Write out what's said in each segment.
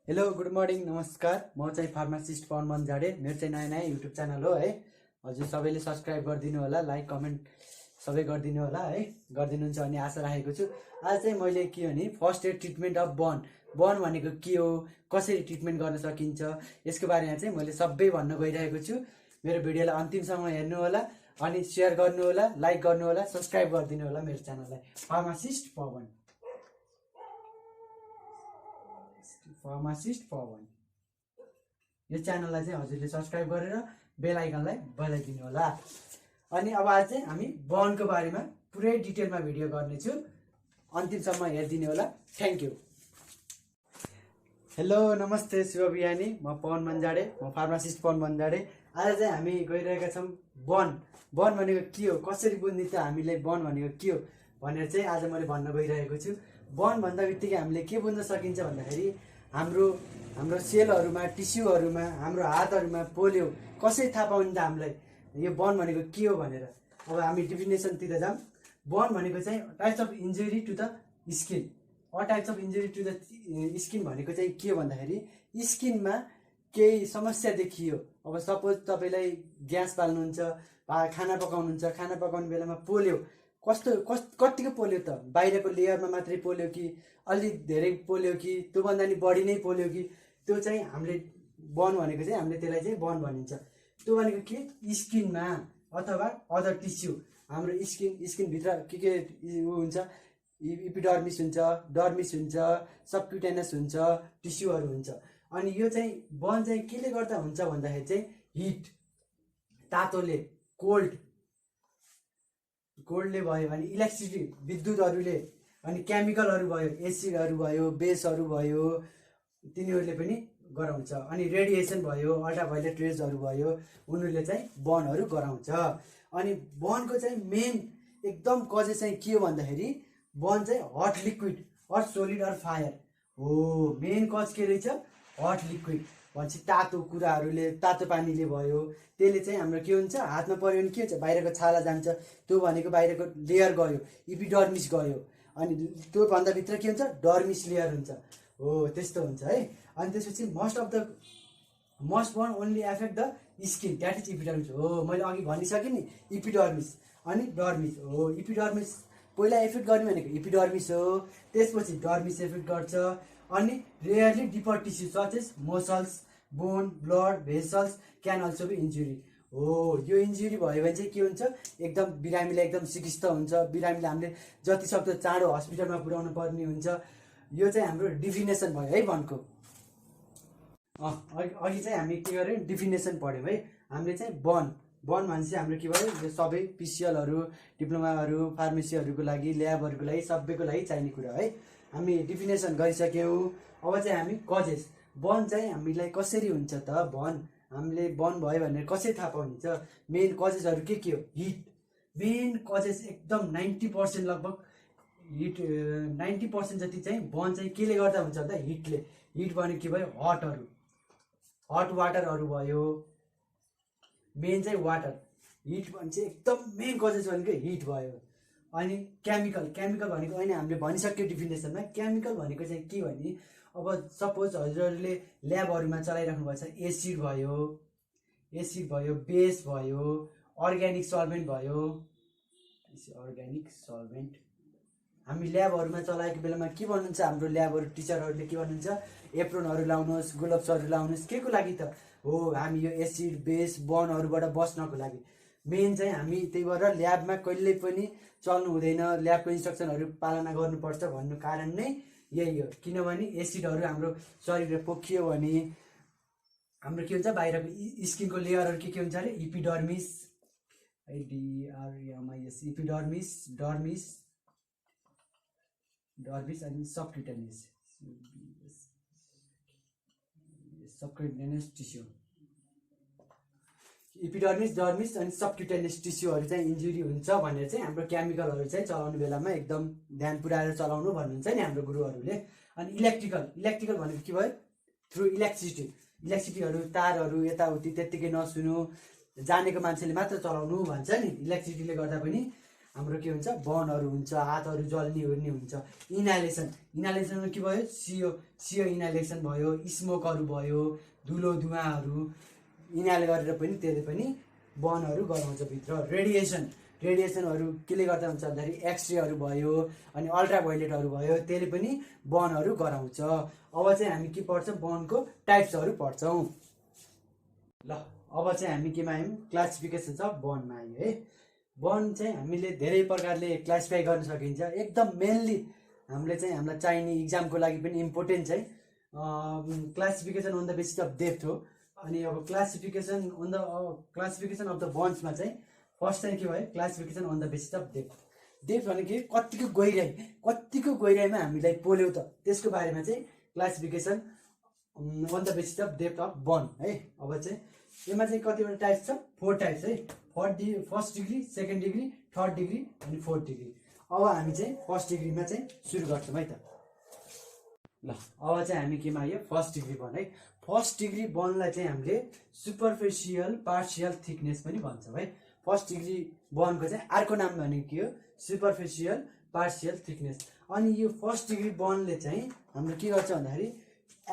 Hello good morning नमस्कार। म चाहिँ फार्मासिस्ट पवन मन्जाडे। मेरो चाहिँ नयाँ युट्युब च्यानल हो है। हजुर सबैले सब्सक्राइब गरिदिनु होला, लाइक कमेन्ट सबै गरिदिनु होला है। गरिदिनुहुन्छ भन्ने आशा राखेको छु। आज चाहिँ मैले के भने first aid treatment of burn भनेको के हो, कसरी ट्रिटमेन्ट गर्न सकिन्छ, यसको बारेमा चाहिँ मैले सबै भन्न गइरहेको छु। मेरो भिडियोलाई अन्तिमसम्म हेर्नु होला अनि सेयर गर्नु होला, लाइक गर्नु होला, सब्सक्राइब गरिदिनु होला मेरो च्यानललाई फार्मासिस्ट पवन। यो च्यानललाई चाहिँ हजुरले सब्सक्राइब गरेर बेल आइकनलाई बजाइदिनु होला। अनि अब आज चाहिँ हामी बर्नको बारेमा पुरै डिटेलमा भिडियो गर्नेछु, अन्तिमसम्म हेरिदिनु होला। Thank you. हेलो नमस्ते शुभ बिहानी। म पवन मन्जाडे, म फार्मासिस्ट पवन मन्जाडे। आज चाहिँ हामी गइरहेका छौँ बर्न भनेको के हो, कसरी बुझ्ने त हामीलाई बर्न भनेको के हो भनेर चाहिँ आज मैले भन्न गइरहेको छु। बर्न भन्दा बित्तिकै हामीले के बुझ्न सकिन्छ भन्दाखेरि हाम्रो सेलहरूमा, टिस्युहरूमा, हाम्रो हातहरूमा पोल्यो, कसरी थाहा पाउने त हामीलाई यो बर्न भनेको के हो भनेर। अब हामी डिफिनेसनतिर जाऊँ। बर्न भनेको चाहिँ types of injury to the skin. Types of injury to the skin भनेको चाहिँ के हो भन्दाखेरि स्किनमा केही समस्या देखियो। अब सपोज तपाईँलाई ग्यास बाल्नुहुन्छ, खाना पकाउने बेलामा पोल्यो, कतिको पोल्यो त, बाहिरको लेयरमा मात्रै पोल्यो कि अलिक धेरै पोल्यो कि त्योभन्दा नि बढी नै पोल्यो कि, त्यो चाहिँ हामीले बर्न भनेको चाहिँ हामीले त्यसलाई चाहिँ बर्न भनिन्छ। त्यो भनेको के, स्किनमा अथवा अदर टिस्यु, हाम्रो स्किनभित्र के हुन्छ, इपिडर्मिस हुन्छ, डर्मिस हुन्छ, सबक्युटेनस हुन्छ, टिस्युहरू हुन्छ। अनि यो चाहिँ बर्न चाहिँ केले गर्दा हुन्छ भन्दाखेरि चाहिँ हिट, तातोले, कोल्डले भयो, अनि इलेक्ट्रिसिटी, विद्युतहरूले, अनि केमिकलहरू भयो, एसिडहरू भयो, बेसहरू भयो, तिनीहरूले पनि गराउँछ। अनि रेडिएसन भयो, अल्ट्राभायोलेट रेजहरू भयो, उनीहरूले चाहिँ बर्नहरू गराउँछ। अनि बर्नको चाहिँ मेन एकदम कज चाहिँ के हो भन्दाखेरि बर्न चाहिँ hot liquid or solid or fire हो। मेन कज के रहेछ, हट लिक्विड भन्छ, तातो कुराहरूले, तातो पानीले भयो, त्यसले चाहिँ हाम्रो के हुन्छ, हातमा पऱ्यो भने के हुन्छ, बाहिरको छाला जान्छ, त्यो भनेको बाहिरको लेयर गयो, इपिडर्मिस गयो, अनि त्यो भन्दा भित्र के हुन्छ, डर्मिस लेयर हुन्छ हो। त्यस्तो हुन्छ है। अनि त्यसपछि must burn only effect the skin, that is epidermis हो। मैले अघि भनिसकेँ नि, इपिडर्मिस अनि डर्मिस हो। इपिडर्मिस पहिला एफेक्ट गर्ने भनेको इपिडर्मिस हो, त्यसपछि डर्मिस एफेक्ट गर्छ। अनि rarely deeper tissue such as muscles, bone, blood vessels can also be injury हो। यो इन्जुरी भयो भने चाहिँ के हुन्छ, एकदम बिरामीलाई एकदम सिकिस्त हुन्छ, बिरामीलाई हामीले जति सक्दो चाँडो हस्पिटलमा पुर्याउनु पर्ने हुन्छ। यो चाहिँ हाम्रो डिफिनेसन भयो है बर्नको। अघि चाहिँ हामी के गर्यौँ, डिफिनेसन पढ्यौँ है। हामीले चाहिँ बर्न भनेपछि हाम्रो के भयो, यो सबै पिसिएलहरू, डिप्लोमाहरू, फार्मेसीहरूको लागि, ल्याबहरूको लागि, सबैको लागि चाहिने कुरा है। हामी डिफिनेसन गरिसक्यौँ। अब चाहिँ हामी कजेस, बर्न चाहिँ हामीलाई कसरी हुन्छ त, हामीले बर्न भयो भनेर कसरी थाहा पाउने त। मेन कजेसहरू के हो, हिट। मेन कजेस एकदम 90% लगभग हिट, 90% जति चाहिँ बर्न चाहिँ केले गर्दा हुन्छ त, हिटले। हिट भनेको के भयो, हट वाटरहरू भयो। मेन चाहिँ वाटर, हिट भने चाहिँ एकदम मेन कजेस भनेको हिट भयो। अनि केमिकल भनेको अहिले हामीले भनिसक्यो डिफिनेसनमा। केमिकल भनेको चाहिँ के भने, अब सपोज हजुरहरूले ल्याबहरूमा चलाइराख्नु भएको छ, एसिड भयो, बेस भयो, अर्ग्यानिक सल्भेन्ट भयो। हामी ल्याबहरूमा चलाएको बेलामा के भन्नुहुन्छ, हाम्रो ल्याबहरू टिचरहरूले के भन्नुहुन्छ, एप्रोनहरू लाउनुहोस्, ग्लोभ्सहरू लाउनुहोस्। के को लागि त हो, हामी यो एसिड बेस बर्नहरूबाट बस्नको लागि। मेन चाहिँ हामी त्यही भएर ल्याबमा कहिल्यै पनि चल्नु हुँदैन, ल्याबको इन्स्ट्रक्सनहरू पालना गर्नुपर्छ भन्नु कारण नै यही हो। किनभने एसिडहरू हाम्रो शरीरमा पोखियो भने हाम्रो के हुन्छ, बाहिरको स्किनको लेयरहरू के हुन्छ अरे, इपिडर्मिस, डर्मिस अनि सबक्युटेनियस टिस्यु। इपिडर्मिस, डर्मिस अनि सबक्युटेनियस टिस्युहरू चाहिँ इन्जुरी हुन्छ भनेर चाहिँ हाम्रो केमिकलहरू चाहिँ चलाउने बेलामा एकदम ध्यान पुऱ्याएर चलाउनु भन्नुहुन्छ नि हाम्रो गुरुहरूले। अनि इलेक्ट्रिकल भनेको के भयो, थ्रु इलेक्ट्रिसिटीहरू, तारहरू यताउति त्यत्तिकै नसुनु, जानेको मान्छेले मात्र चलाउनु भन्छ नि। इलेक्ट्रिसिटीले गर्दा पनि हाम्रो के हुन्छ बर्नहरू हुन्छ, हातहरू जल्ने ओर्ने हुन्छ। इनहालेसनमा के भयो CO इनहालेसन भयो, स्मोकहरू भयो, धुलो धुवाँहरू इनहाल गरेर पनि त्यसले पनि बर्नहरू गराउँछ भित्र। रेडिएसनहरू केले गर्दा हुन्छ भन्दाखेरि एक्सरेहरू भयो अनि अल्ट्राभायोलेटहरू भयो, त्यसले पनि बर्नहरू गराउँछ। अब चाहिँ हामी के पढ्छौँ बर्नको टाइप्सहरू पढ्छौँ। ल अब चाहिँ हामी केमा आयौँ क्लासिफिकेसन अफ बर्नमा आयो है। बर्न चाहिँ हामीले धेरै प्रकारले क्लासिफाई गर्न सकिन्छ। एकदम मेनली हामीलाई चाहिने इक्जामको लागि पनि इम्पोर्टेन्ट चाहिँ classification on the basis of depth हो। अनि अब क्लासिफिकेसन अफ द बर्न्समा चाहिँ फर्स्ट चाहिँ के भयो classification on the basis of depth भनेको कतिको गहिराइमा हामीलाई पोल्यो त त्यसको बारेमा चाहिँ classification on the basis of depth of burn है। अब चाहिँ यसमा चाहिँ कतिवटा टाइप्स छ 4 टाइप्स है। First degree, second degree, third degree अनि फोर्थ डिग्री। अब हामी चाहिँ फर्स्ट डिग्रीमा चाहिँ सुरु गर्छौँ है त। ल अब चाहिँ हामी केमा आयो फर्स्ट डिग्री बर्न है। फर्स्ट डिग्री बर्नलाई चाहिँ हामीले सुपरफिसियल पार्सियल थिकनेस पनि भन्छौँ है। फर्स्ट डिग्री बर्नको चाहिँ अर्को नाम भनेको के हो सुपरफिसियल पार्सियल थिकनेस। अनि यो फर्स्ट डिग्री बर्नले चाहिँ हाम्रो के गर्छ भन्दाखेरि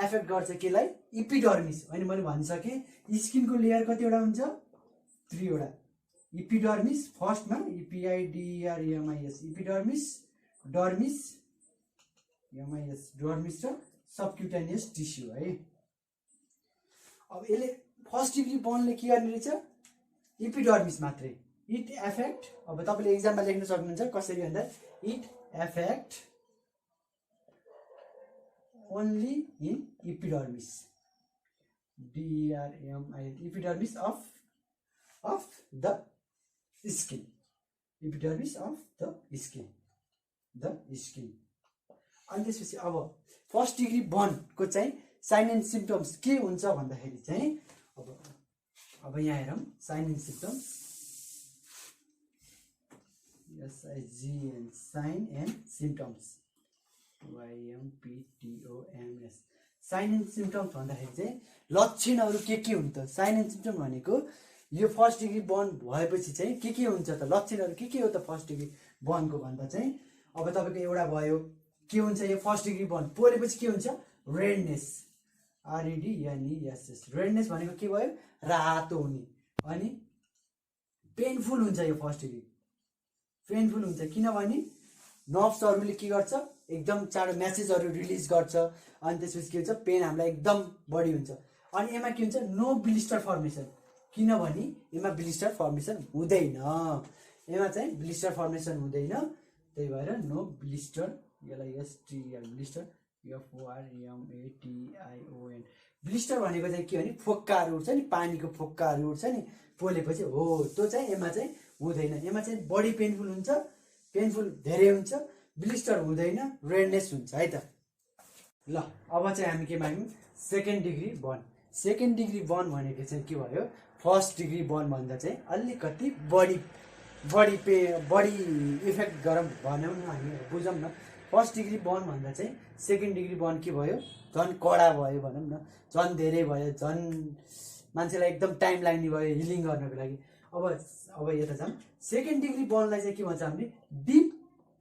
एफेक्ट गर्छ केलाई इपिडर्मिस। अनि मैले भनिसकेँ स्किनको लेयर कतिवटा हुन्छ 3 वटा। इपिडर्मिस फर्स्टमा EPIDERMIS epidermis, dermis MIS dermis र सबक्युटेनियस टिस्यु है। अब यसले फर्स्ट डिग्री बर्नले के गर्ने रहेछ इपिडर्मिस मात्रै। इट एफेक्ट अब तपाईँले एक्जाममा लेख्न सक्नुहुन्छ कसरी भन्दा it effect only in epidermis DERMIS epidermis of the skin, epidermis of the skin. अनि त्यसपछि अब फर्स्ट डिग्री बर्नको चाहिँ साइन एन्ड सिम्पटम्स के हुन्छ भन्दाखेरि चाहिँ अब यहाँ हेरौँ sign and symptoms SIGN sign and symptoms YMPTOMS। Sign and symptoms भन्दाखेरि चाहिँ लक्षणहरू के हुन्छ। साइन एन्ड सिम्पटम भनेको यो फर्स्ट डिग्री बर्न भएपछि चाहिँ के हुन्छ त लक्षणहरू के हो त फर्स्ट डिग्री बर्नको भन्दा चाहिँ अब तपाईँको एउटा भयो के हुन्छ यो फर्स्ट डिग्री बर्न पोलेपछि के हुन्छ रेडनेस REDNESS। रेडनेस भनेको के भयो रातो हुने। अनि पेनफुल हुन्छ यो फर्स्ट डिग्री पेनफुल हुन्छ किनभने नर्भ्सहरूले के गर्छ एकदम चाँडो म्यासेजहरू रिलिज गर्छ। अनि त्यसपछि के हुन्छ पेन हामीलाई एकदम बढी हुन्छ। अनि यसमा के हुन्छ नो ब्लिस्टर फर्मेसन किनभने यसमा ब्लिस्टर फर्मेसन हुँदैन। यसमा चाहिँ ब्लिस्टर फर्मेसन हुँदैन त्यही भएर नो ब्लिस्टर यसलाई STR ब्लिस्टर FORMATION। ब्लिस्टर भनेको चाहिँ के भने फोक्काहरू उठ्छ नि पानीको फोक्काहरू उठ्छ नि पोलेपछि हो त्यो चाहिँ यसमा चाहिँ हुँदैन। यसमा चाहिँ बडी पेनफुल हुन्छ पेनफुल धेरै हुन्छ ब्लिस्टर हुँदैन रेडनेस हुन्छ है त। ल अब चाहिँ हामी केमा आयौँ second degree burn. Second degree burn भनेको चाहिँ के भयो फर्स्ट डिग्री बर्न भन्दा चाहिँ अलिकति बढी इफेक्ट गरौँ भनौँ न हामी बुझौँ न। फर्स्ट डिग्री बर्न भन्दा चाहिँ सेकेन्ड डिग्री बर्न के भयो झन् कडा भयो भनौँ न झन् धेरै भयो झन् मान्छेलाई एकदम टाइम लाग्ने भयो हिलिङ गर्नको लागि। अब यता जाऊँ सेकेन्ड डिग्री बर्नलाई चाहिँ के भन्छ हामीले डिप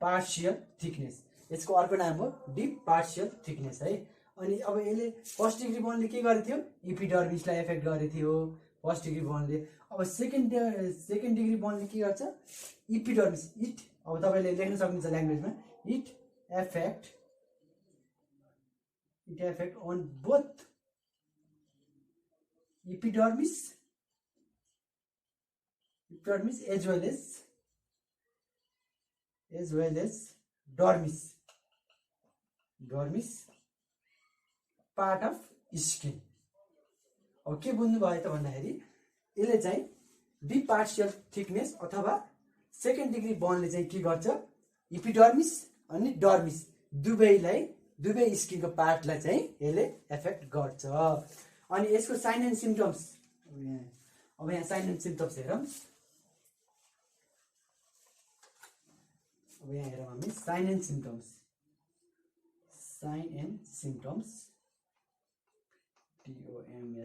पार्सियल थिकनेस। यसको अर्को नाम हो डिप पार्सियल थिकनेस है। अनि अब यसले फर्स्ट डिग्री बर्नले के गरेको थियो इपिडर्मिसलाई एफेक्ट गरेको थियो फर्स्ट डिग्री बर्नले। अब सेकेन्ड डिग्री बर्नले के गर्छ इपिडर्मिस इट अब तपाईँले लेख्न सक्नुहुन्छ ल्याङ्ग्वेजमा it affect on both epidermis as well as dermis part of skin। अब के बुझ्नु भयो त भन्दाखेरि यसले चाहिँ डिप पार्सियल थिकनेस अथवा सेकेन्ड डिग्री बर्नले चाहिँ के गर्छ इपिडर्मिस अनि डर्मिस दुवै स्किनको पार्टलाई चाहिँ यसले एफेक्ट गर्छ। अनि यसको साइन एन्ड सिम्पटम्स अब यहाँ साइन एन्ड सिम्पटम्स हेरौँ। अब यहाँ हेरौँ हामी साइन एन्ड सिम्पटम्स TOMS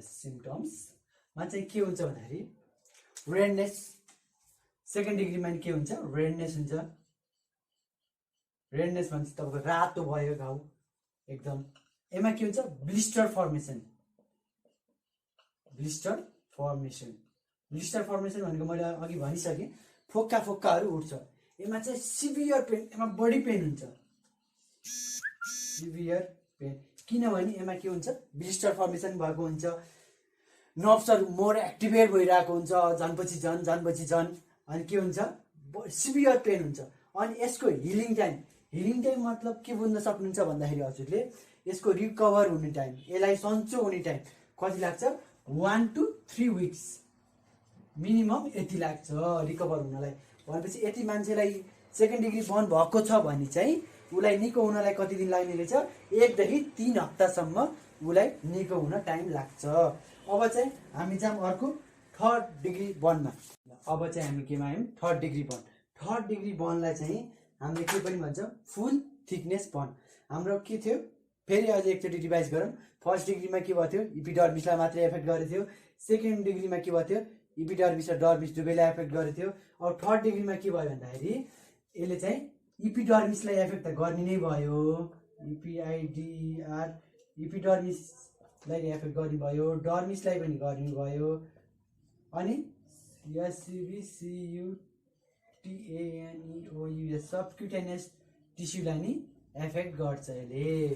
सिम्पटम्समा चाहिँ के हुन्छ भन्दाखेरि रेडनेस सेकेन्ड डिग्रीमा नि के हुन्छ, रेडनेस हुन्छ। रेडनेस भनेपछि तपाईँको रातो भयो घाउ एकदम। यसमा के हुन्छ, ब्लिस्टर फर्मेसन। ब्लिस्टर फर्मेसन भनेको मैले अघि भनिसकेँ, फोक्का फोक्काहरू उठ्छ। यसमा चाहिँ सिभियर पेन, यसमा बडी पेन हुन्छ, सिभियर पेन। किनभने यसमा के हुन्छ, ब्लिस्टर फर्मेसन भएको हुन्छ, नर्भ्सहरू मोर एक्टिभेट भइरहेको हुन्छ, झनपछि झन। अनि के हुन्छ, सिभियर पेन हुन्छ। अनि यसको हिलिङ टाइम मतलब के बुझ्न सक्नुहुन्छ भन्दाखेरि हजुरले यसको रिकभर हुने टाइम, यसलाई सन्चो हुने टाइम कति लाग्छ, 1 to 3 weeks मिनिमम यति लाग्छ रिकभर हुनलाई। भनेपछि यति मान्छेलाई सेकेन्ड डिग्री बर्न भएको छ भने चाहिँ उसलाई निको हुनलाई कति दिन लाग्ने रहेछ, 1 देखि 3 हप्तासम्म उसलाई निको हुन टाइम लाग्छ। अब चाहिँ हामी जाऊँ अर्को थर्ड डिग्री बर्नमा। अब चाहिँ हामी केमा आयौँ, third degree burn. Third degree बर्नलाई चाहिँ हामीले के पनि भन्छ, फुल थिकनेस बर्न। हाम्रो के थियो, फेरि अझ एकचोटि रिभाइज गरौँ। फर्स्ट डिग्रीमा के भएको थियो, इपिडर्मिसलाई मात्रै एफेक्ट गरेको थियो। सेकेन्ड डिग्रीमा के भएको थियो, इपिडर्मिस र डर्मिस दुवैलाई एफेक्ट गरेको थियो। अब थर्ड डिग्रीमा के भयो भन्दाखेरि यसले चाहिँ इपिडर्मिसलाई एफेक्ट त गर्ने नै भयो, इपिआइडिआर, इपिडर्मिसलाई एफेक्ट गर्ने भयो, डर्मिसलाई पनि गर्ने भयो। अनि SCBCUTANEOU सबक्युटेनियस टिस्युलाई नि एफेक्ट गर्छ यसले।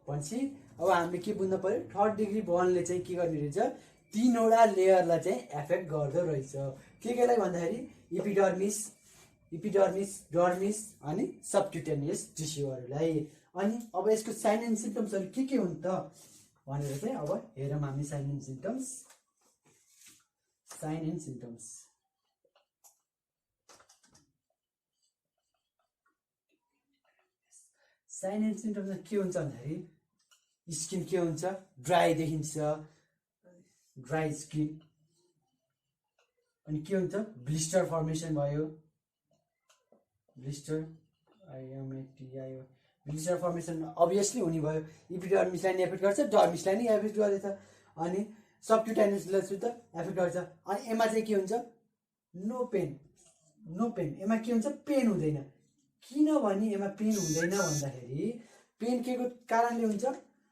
भनेपछि अब हामीले के बुझ्नु पर्यो, थर्ड डिग्री बर्नले चाहिँ के गर्ने रहेछ, 3वटा लेयरलाई चाहिँ एफेक्ट गर्दो रहेछ। केलाई भन्दाखेरि इपिडर्मिस, डर्मिस अनि सबक्युटेनियस टिस्युहरूलाई। अनि अब यसको साइन एन्ड सिम्पटम्सहरू के हुन् त भनेर चाहिँ अब हेरौँ हामी sign and symptoms. Sign and symptoms के हुन्छ भन्दाखेरि स्किन के हुन्छ, ड्राई देखिन्छ, ड्राई स्किन। अनि के हुन्छ, ब्लिस्टर फर्मेसन भयो, ब्लिस्टर ब्लिस्टर फर्मेसन अभियसली हुने भयो। इपिडर्मिसलाई नि एफेक्ट गर्छ, डर्मिसलाई नि एफेक्ट गरेछ, अनि सबक्युटेनियसलाई सुद्ध एफेक्ट गर्छ। अनि यसमा चाहिँ के हुन्छ, नो पेन। यसमा के हुन्छ, पेन हुँदैन। किनभने यसमा पेन हुँदैन भन्दाखेरि पेन के को कारणले हुन्छ,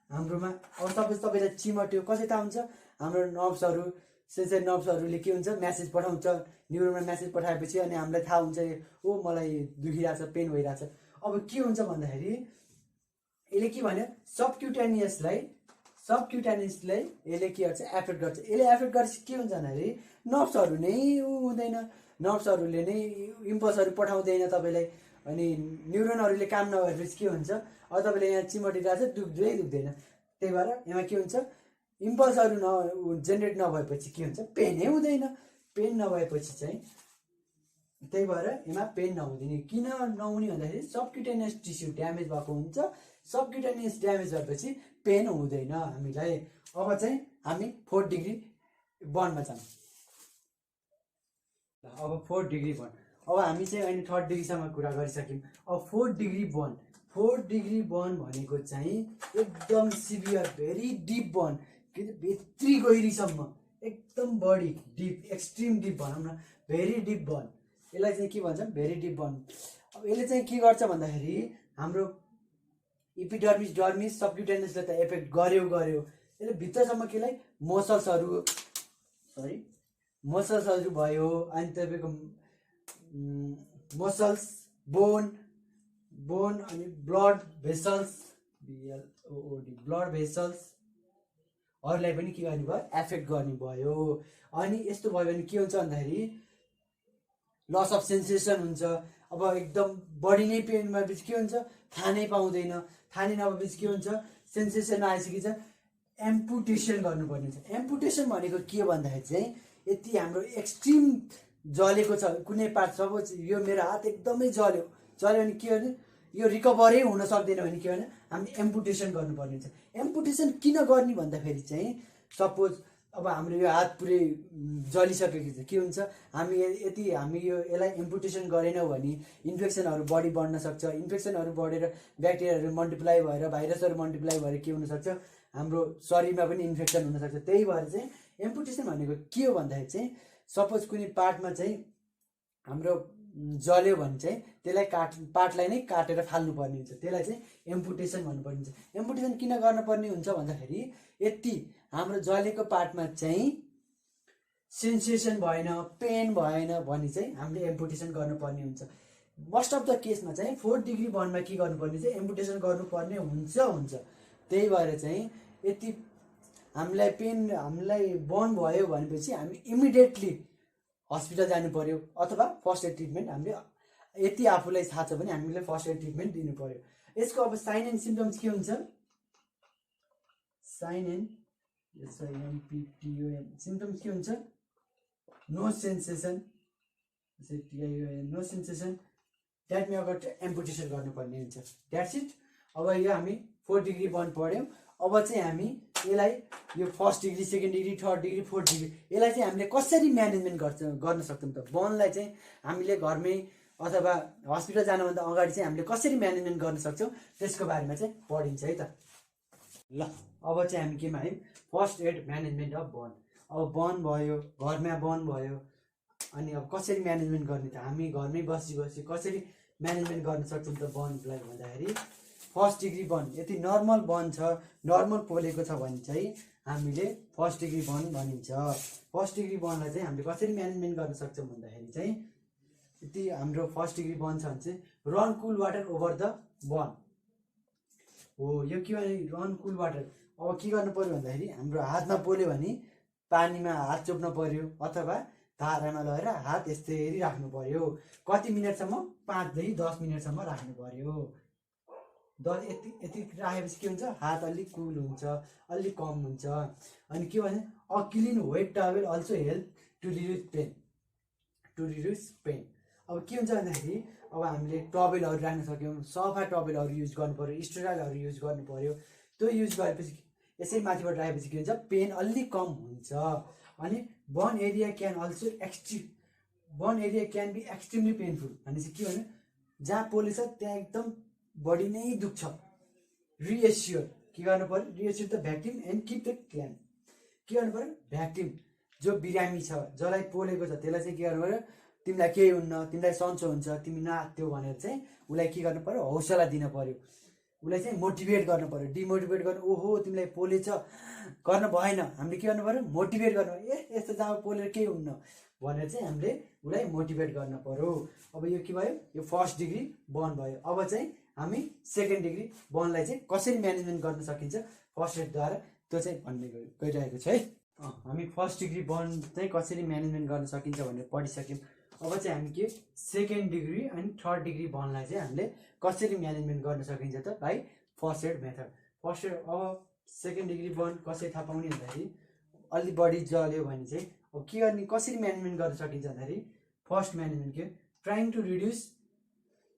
हाम्रोमा अब सपोज तपाईँलाई चिमट्यो, कसै थाहा हुन्छ, हाम्रो नर्भ्सहरू, सेन्सरी नर्भ्सहरूले के हुन्छ, म्यासेज पठाउँछ न्युरोनमा। म्यासेज पठाएपछि अनि हामीलाई थाहा हुन्छ, ओ मलाई दुखिरहेछ, पेन भइरहेछ। अब के हुन्छ भन्दाखेरि यसले के भन्यो, सबक्युटेनियसलाई यसले के गर्छ, एफेक्ट गर्छ। यसले एफेक्ट गरेपछि के हुन्छ भन्दाखेरि नर्भ्सहरू नै हुँदैन, नर्भ्सहरूले नै इम्पल्सहरू पठाउँदैन तपाईँलाई। अनि न्युरोनहरूले काम नगरेपछि के हुन्छ, अब तपाईँले यहाँ चिमटिरहेको छ, दुख्दैन। त्यही भएर यसमा के हुन्छ, इम्पल्सहरू जेनेरेट नभएपछि के हुन्छ, पेनै हुँदैन। पेन नभएपछि चाहिँ त्यही भएर यसमा पेन नहुँदैन। किन नहुने भन्दाखेरि सबक्युटेनियस टिस्यु ड्यामेज भएको हुन्छ। सबक्युटेनियस ड्यामेज भएपछि पेन हुँदैन हामीलाई। अब चाहिँ हामी फोर्थ डिग्री बर्नमा जाऊँ। अब फोर्थ डिग्री बर्न, अब हामी चाहिँ अहिले थर्ड डिग्रीसम्म कुरा गरिसक्यौँ। अब फोर्थ डिग्री बर्न भनेको चाहिँ एकदम सिभियर, भेरी डिप बर्न, भित्री गहिरीसम्म, एकदम बढी डिप, एक्सट्रिम डिप भनौँ न, भेरी डिप बर्न। यसलाई चाहिँ के भन्छ, भेरी डिप बर्न। अब यसले चाहिँ के गर्छ भन्दाखेरि हाम्रो इपिडर्मिस, डर्मिस, सबक्युटेनियसलाई त एफेक्ट गर्यो। यसले भित्रसम्म केलाई मसल्सहरू भयो, अनि तपाईँको मसल्स, बोन अनि ब्लड भेसल्सहरूलाई पनि के गर्ने भयो, एफेक्ट गर्ने भयो। अनि यस्तो भयो भने के हुन्छ भन्दाखेरि लस अफ सेन्सेसन हुन्छ। अब एकदम बडी नै पेन भएपछि के हुन्छ, खानै पाउँदैन। खानै नभएपछि के हुन्छ, सेन्सेसन आइसकेछ, एम्पुटेसन गर्नुपर्ने हुन्छ। एम्पुटेसन भनेको के भन्दाखेरि चाहिँ यति हाम्रो एक्सट्रिम जलेको छ कुनै पार्ट, सपोज यो मेरो हात एकदमै जल्यो भने के गर्ने, यो रिकभरै हुन सक्दैन भने के भने हामी एम्पुटेसन गर्नुपर्ने हुन्छ। एम्पुटेसन किन गर्ने भन्दाखेरि चाहिँ सपोज अब हाम्रो यो हात पुरै जलिसकेको छ, के हुन्छ, हामी यसलाई एम्पुटेसन गरेनौँ भने इन्फेक्सनहरू बढी बढ्न सक्छ। इन्फेक्सनहरू बढेर ब्याक्टेरियाहरू मल्टिप्लाई भएर, भाइरसहरू मल्टिप्लाई भएर के हुनसक्छ, हाम्रो शरीरमा पनि इन्फेक्सन हुनसक्छ। त्यही भएर चाहिँ एम्पुटेसन भनेको के हो भन्दाखेरि चाहिँ सपोज कुनै पार्टमा चाहिँ हाम्रो जल्यो भने चाहिँ त्यसलाई पार्टलाई नै काटेर फाल्नुपर्ने हुन्छ, त्यसलाई चाहिँ एम्पुटेसन भन्नुपर्ने हुन्छ। एम्पुटेसन किन गर्नुपर्ने हुन्छ भन्दाखेरि यति हाम्रो जलेको पार्टमा चाहिँ सेन्सेसन भएन, पेन भएन भने चाहिँ हामीले एम्पुटेसन गर्नुपर्ने हुन्छ। मोस्ट अफ द केसमा चाहिँ 4 डिग्री बर्नमा के गर्नुपर्ने चाहिँ एम्पुटेसन गर्नुपर्ने हुन्छ। त्यही भएर चाहिँ यति हामीलाई बर्न भयो भनेपछि हामी इमिडिएटली हस्पिटल जानु पर्यो, अथवा फर्स्ट एड ट्रिटमेन्ट हामीले यति आफूलाई थाहा छ भने हामीले फर्स्ट एड ट्रिटमेन्ट दिनु पर्यो। यसको अब साइन एन्ड सिम्टम्स के हुन्छ? साइन एन्ड सिम्टम्स के हुन्छ? No sensation, no sensation, that may अगर एम्पुटेसन गर्नुपर्ने हुन्छ। That's it. अब यो हामी 4 डिग्री बर्न पढ्यौँ। अब चाहिँ हामी यसलाई यो first degree, second degree, third degree, fourth degree यसलाई चाहिँ हामीले कसरी म्यानेजमेन्ट गर्न सक्छौँ त? बर्नलाई चाहिँ हामीले घरमै अथवा हस्पिटल जानुभन्दा अगाडि चाहिँ हामीले कसरी म्यानेजमेन्ट गर्न सक्छौँ त्यसको बारेमा चाहिँ पढिन्छ है त। ल अब चाहिँ हामी केमा आयौँ? First aid management of burn. अब बर्न भयो, घरमा बर्न भयो, अनि अब कसरी म्यानेजमेन्ट गर्ने त? हामी घरमै बसी कसरी म्यानेजमेन्ट गर्न सक्छौँ त बर्नलाई भन्दाखेरि फर्स्ट डिग्री बर्न यदि नर्मल बर्न छ, नर्मल पोलेको छ भने चाहिँ हामीले फर्स्ट डिग्री बर्न भनिन्छ। फर्स्ट डिग्री बर्नलाई चाहिँ हामीले कसरी म्यानेजमेन्ट गर्न सक्छौँ भन्दाखेरि चाहिँ यदि हाम्रो फर्स्ट डिग्री बर्न छ भने चाहिँ run cool water over the burn हो। यो के भने रन कुल वाटर। अब के गर्नु पर्यो भन्दाखेरि हाम्रो हातमा पोल्यो भने पानीमा हात चोप्न पर्यो, अथवा धारामा लगेर हात यस्तै राख्नु पर्यो। कति मिनटसम्म? 5 देखि 10 मिनटसम्म राख्नु पर्यो। यति राखेपछि के हुन्छ? हात अलिक कुल हुन्छ, अलिक कम हुन्छ। अनि के भने a clean wet towel also help to reduce pain. अब के हुन्छ भन्दाखेरि अब हामीले टवेलहरू राख्न सक्यौँ, सफा टवेलहरू युज गर्नु पर्यो, स्टेराइलहरू युज गर्नु पर्यो। त्यो युज गरेपछि यसै माथिबाट राखेपछि के हुन्छ? पेन अलिक कम हुन्छ। अनि burn area can be extremely painful. भनेपछि के भने जहाँ पोलेछ त्यहाँ एकदम बडी नै दुख्छ। रिएस्योर के गर्नु पर्यो? Reassure the victim and keep the clamp. के गर्नु पर्यो? भ्याक्टिम जो बिरामी छ, जसलाई पोलेको छ त्यसलाई चाहिँ के गर्नु पर्यो? तिमीलाई केही हुन्न, तिमीलाई सन्चो हुन्छ, तिमी नआत्त्यौ भनेर चाहिँ उसलाई के गर्नु पर्यो? हौसला दिन पर्यो, उसलाई चाहिँ मोटिभेट गर्नु पर्यो। डिमोटिभेट गर्नु, ओहो तिमीलाई पोलेछ गर्न भएन, हामीले के गर्नु पर्यो? मोटिभेट गर्नु। यस्तो जहाँ पोलेर केही हुन्न भनेर चाहिँ हामीले उसलाई मोटिभेट गर्नु पर्यो। अब यो के भयो? यो फर्स्ट डिग्री बर्न भयो। अब चाहिँ हामी सेकेन्ड डिग्री बर्नलाई चाहिँ कसरी म्यानेजमेन्ट गर्न सकिन्छ फर्स्ट एडद्वारा त्यो चाहिँ भन्ने गइरहेको छ है। हामी फर्स्ट डिग्री बर्न चाहिँ कसरी म्यानेजमेन्ट गर्न सकिन्छ भनेर पढिसक्यौँ। अब चाहिँ हामी के सेकेन्ड डिग्री अनि थर्ड डिग्री बर्नलाई चाहिँ हामीले कसरी म्यानेजमेन्ट गर्न सकिन्छ त भाइ? First aid method. First aid. अब सेकेन्ड डिग्री बर्न कसरी थाहा पाउने भन्दाखेरि अलि बढी जल्यो भने चाहिँ अब के गर्ने, कसरी म्यानेजमेन्ट गर्न सकिन्छ भन्दाखेरि फर्स्ट म्यानेजमेन्ट के trying to reduce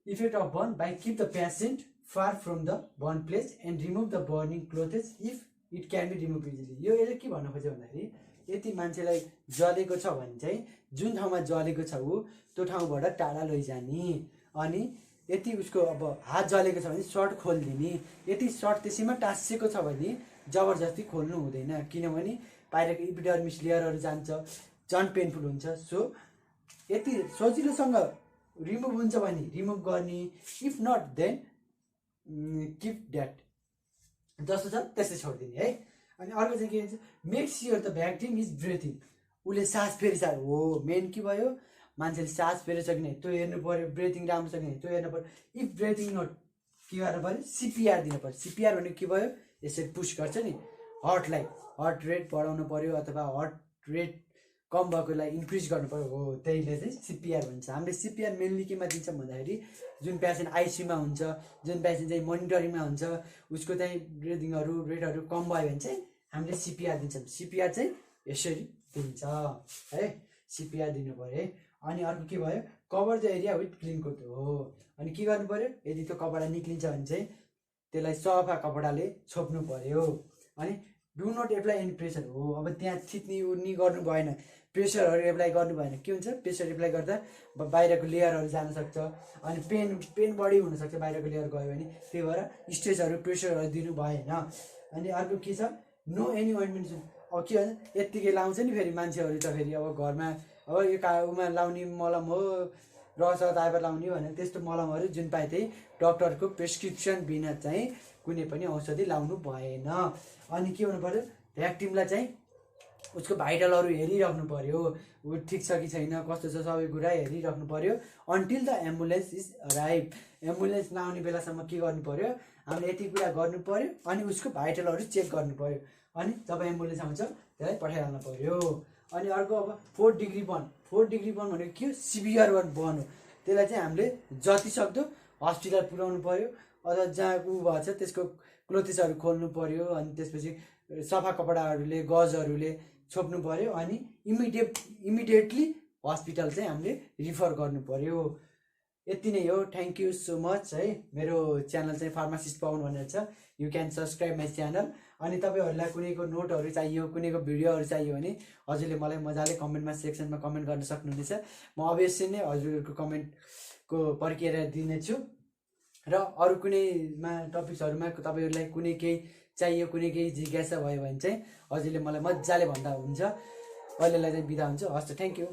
effect of burn by keep the patient far from the burn place and remove the burning clothes if it can be remove easily. यो यसले के भन्नु खोज्यो भन्दाखेरि यदि मान्छेलाई जलेको छ भने चाहिँ जुन ठाउँमा जलेको छ ऊ त्यो ठाउँबाट टाढा लैजाने। अनि यति उसको अब हात जलेको छ भने सर्ट खोलिदिने। यदि सर्ट त्यसैमा टाँसिएको छ भने जबरजस्ती खोल्नु हुँदैन, किनभने बाहिरको इपिडर्मिस लेयरहरू जान्छ, झन् पेनफुल हुन्छ। सो यति सजिलोसँग रिमुभ हुन्छ भने रिमुभ गर्ने, if not then keep that, जस्तो छ त्यस्तै छोडिदिने है। अनि अर्को चाहिँ के भन्छ? Make sure the victim is breathing. उसले सास फेरि हो, मेन के भयो? मान्छेले सास फेरेछ कि नै त्यो हेर्नु पर्यो, ब्रेथिङ राम्रो छ कि नै त्यो हेर्नु पर्यो। इफ ब्रेथिङ नट के गर्नु पर्यो? सिपिआर दिनु पर्यो। सिपिआर भनेको के भयो? यसरी पुस गर्छ नि हार्टलाई, हार्ट रेट बढाउनु पर्यो अथवा हार्ट रेट कम भएकोलाई इन्क्रिज गर्नु पर्यो। हो त्यहीले चाहिँ सिपिआर भन्छ। हामीले सिपिआर मेनली केमा दिन्छौँ भन्दाखेरि जुन पेसेन्ट आइसियुमा हुन्छ, जुन पेसेन्ट चाहिँ मोनिटरिङमा हुन्छ, उसको चाहिँ ब्रिदिङहरू रेटहरू कम भयो भने चाहिँ हामीले सिपिआर दिन्छौँ। सिपिआर चाहिँ यसरी दिन्छ है, सिपिआर दिनु पर्यो है। अनि अर्को के भयो? Cover the area with clean cloth हो। अनि के गर्नु पर्यो? यदि त्यो कपडा निक्लिन्छ भने चाहिँ त्यसलाई सफा कपडाले छोप्नु पर्यो। अनि do not apply any pressure हो। अब त्यहाँ थिच्ने उर्नी गर्नु भएन, प्रेसरहरू एप्लाई गर्नु भएन। के हुन्छ? प्रेसर एप्लाई गर्दा बाहिरको लेयरहरू जान सक्छ, अनि पेन बढी हुनसक्छ बाहिरको लेयर गयो भने। त्यही भएर स्ट्रेचहरू प्रेसरहरू दिनु भएन। अनि अर्को के छ? No any ointment. अब के भन्छ? यत्तिकै लाउँछ नि फेरि मान्छेहरू त फेरि अब घरमा अब यो उमा लाउने मलम हो रस ताइपा लाउने भनेर त्यस्तो मलमहरू जुन पाए त्यही डक्टरको प्रेस्क्रिप्सन बिना चाहिँ कुनै पनि औषधि लाउनु भएन। अनि के हुनु पर्यो, भ्याक्टिमलाई चाहिँ उसको भाइटलहरू हेरिराख्नु पर्यो, ऊ ठिक छ कि छैन कस्तो छ सबै कुरा हेरिराख्नु पर्यो until the ambulance is arrive. Ambulance नआउने बेलासम्म के गर्नु पर्यो, हामीले यति कुरा गर्नु पर्यो अनि उसको भाइटलहरू चेक गर्नु पर्यो, अनि जब एम्बुलेन्स आउँछ त्यसलाई पठाइहाल्नु पर्यो। अनि अर्को अब 4 डिग्री बर्न। 4 डिग्री बर्न भनेको के हो, सिभियर बर्न हो। त्यसलाई चाहिँ हामीले जति सक्दो हस्पिटल पुर्याउनु पर्यो अथवा जहाँ ऊ भएको छ त्यसको क्लोथिसहरू खोल्नु पर्यो, अनि त्यसपछि सफा कपडाहरूले गजहरूले छोप्नु पर्यो, अनि इमिडिएटली हस्पिटल चाहिँ हामीले रिफर गर्नु पर्यो। यति नै हो। थ्याङ्क यू सो मच है। मेरो च्यानल चाहिँ फार्मासिस्ट पाउनु भनेर छ, you can subscribe my channel. अनि तपाईँहरूलाई कुनैको नोटहरू चाहियो, कुनैको भिडियोहरू चाहियो भने हजुरले मलाई मजाले कमेन्टमा सेक्सनमा कमेन्ट गर्न सक्नुहुनेछ। म अवश्य नै हजुरहरूको कमेन्टको पर्खिएर दिनेछु। र अरू कुनैमा टपिक्सहरूमा तपाईँहरूलाई कुनै केही चाहियो, कुनै केही जिज्ञासा भयो भने चाहिँ हजुरले मलाई मजाले भन्दा हुन्छ। अहिलेलाई चाहिँ बिदा हुन्छ। हस् त, थ्याङ्क यू।